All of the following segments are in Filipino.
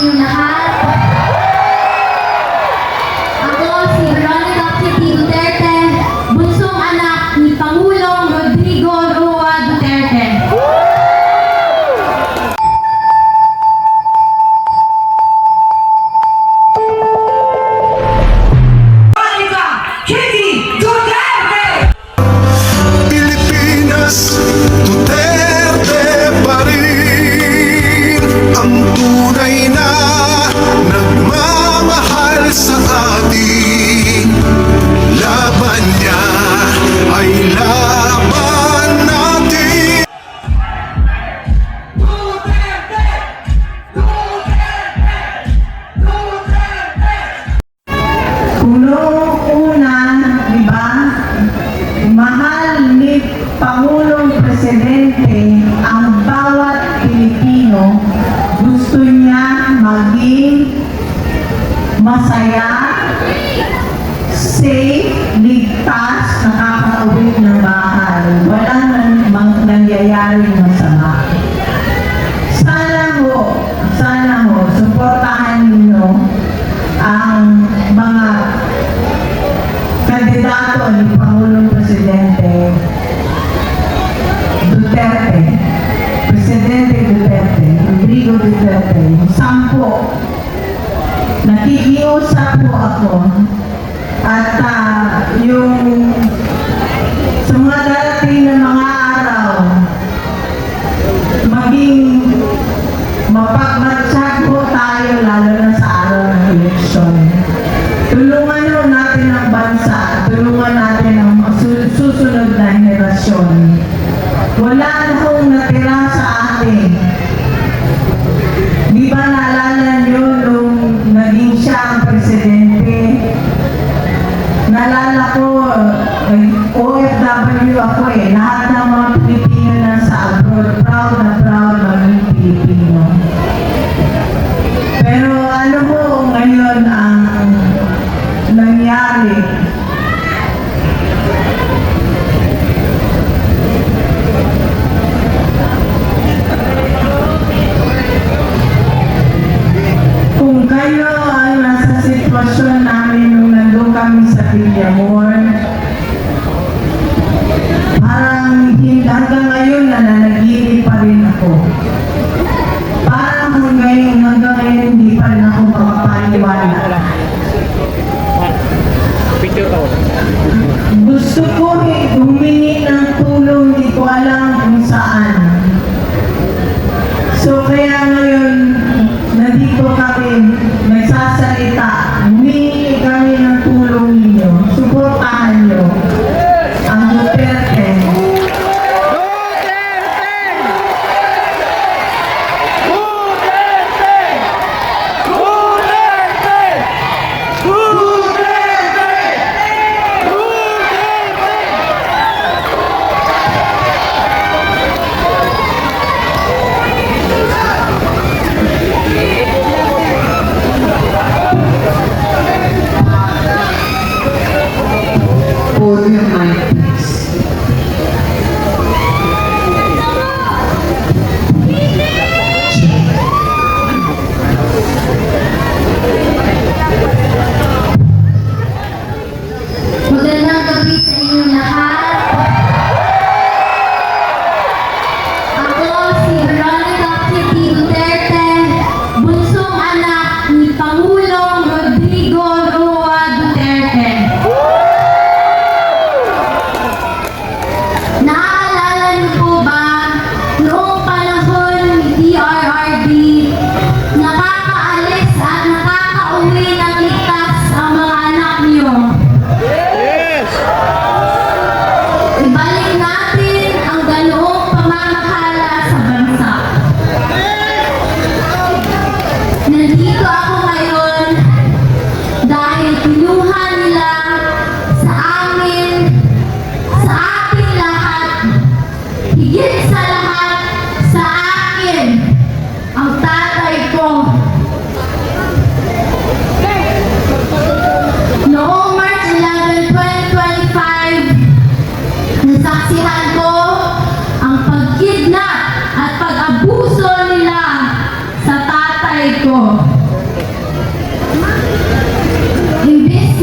inyong lahat. Ako si Veronica Kitty Duterte, bunsong anak ni Pangulong Rodrigo Roa Duterte. Veronica Kitty Duterte! Pilipinas, Duterte pa rin ang tunay na nagmamahal sa atin. Laban niya ay laban natin. Duterte! Duterte! Duterte! Kung noong una, di ba, mahal ni Pangulong Presidente ang bawat Pilipino, gusto niya maging masaya, safe, ligtas, nakakauwi ng bahay. Walang nangyayaring masama. Sana ho, suportahan ninyo ang mga kandidato ni Pangulong Presidente Duterte, Presidente Duterte, Rodrigo Duterte, 10. Nakikiusap po ako at yung sa mga darating na mga araw, maging mapagmatsyag po tayo lalo na sa araw ng eleksyon. Tulungan po natin ang bansa, tulungan natin ang susunod na henerasyon. Wala na hong natira sa atin. Di ba naalala nyo nung naging siya ang presidente? Naalala ko, OFW ako eh. Lahat ng mga Pilipino na sa abroad, proud na proud maging Pilipino. Pero ano ho ngayon ang nangyari? Kung kayo ang nasa sitwasyon namin nung nandun kami sa Villamor, parang hanggang ngayon nananaginip pa rin ako. Parang hanggang ngayon hindi pa rin ako makapaniwala. Gusto ko humingi ng tulong, hindi ko alam kung saan. So kaya ngayon, nandito kami, nagsasalita, humingi kami ng tulong ninyo. Support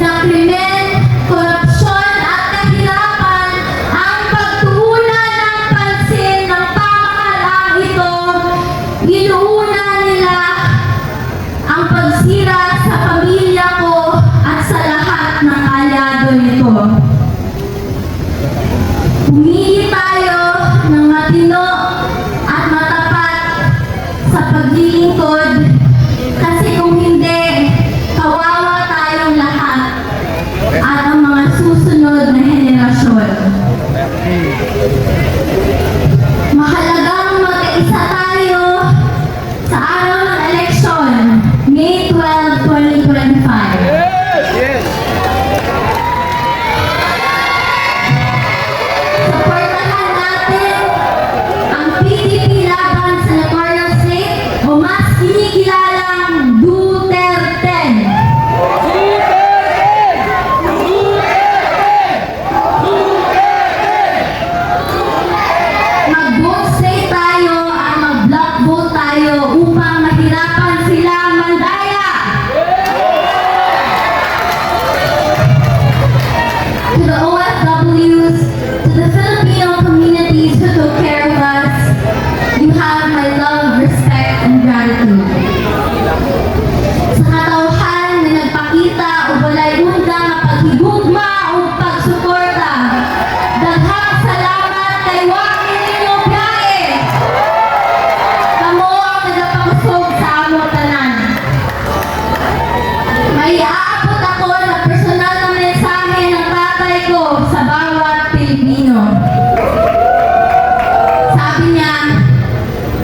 na krimen, korupsyon at kahirapan ang pagtuunan ng pansin ng pamahalaang ito, inuuna nila ang pagsira sa pamilya ko at sa lahat ng aliado nito. Pumili tayo ng matino at matapat sa paglilingkod kasi kung hindi, kawawa tayong lahat at ang mga susunod na henerasyon. Mahalagang magkaisa tayo sa araw ng eleksyon, May 12, 2025. Supportahan natin ang PDP laban sa Senatorial Slate o mas kinikilalang Duterte. Mag-vote slate tayo at mag-block vote tayo upang mahirapan sila mandaya. To the OFWs, to the Filipino communities who took care of us, you have my love, respect, and gratitude. Sa katauhan na nagpakita o walay undang na paghigugma o pagsuporta, daghang salamat kay Joaquin Nino Biae. Kamo ang nagapakusog sa amo tanan. May aabot ako na personal na mensahe ng tatay ko sa bawat Pilipino. Sabi niya,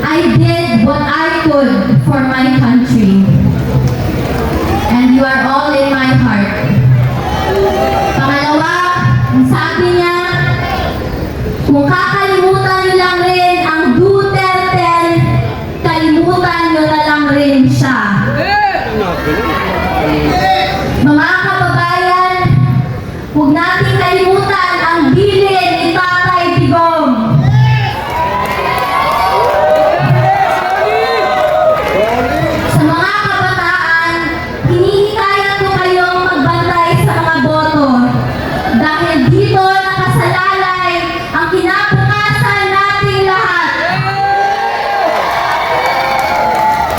I did what I could for my country. And you are all in my heart. Pangalawa, ang sabi niya, kung kakalimutan niyo lang rin ang Duterte, kalimutan niyo na lang rin siya. Mga kababayan, huwag natin kalimutan ang bilin ni Tatay Digong. Sa mga kabataan, hinihikayat ko kayong magbantay sa mga boto dahil dito nakasalalay ang kinabukasan nating lahat.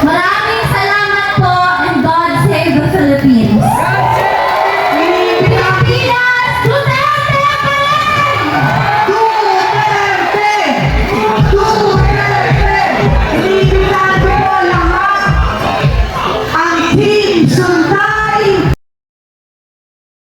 Maraming salamat po and God save the Philippines. Pilipinas, Duterte pa rin! Duterte! Duterte! Inimbitahan ko po lahat ang Team Sultan!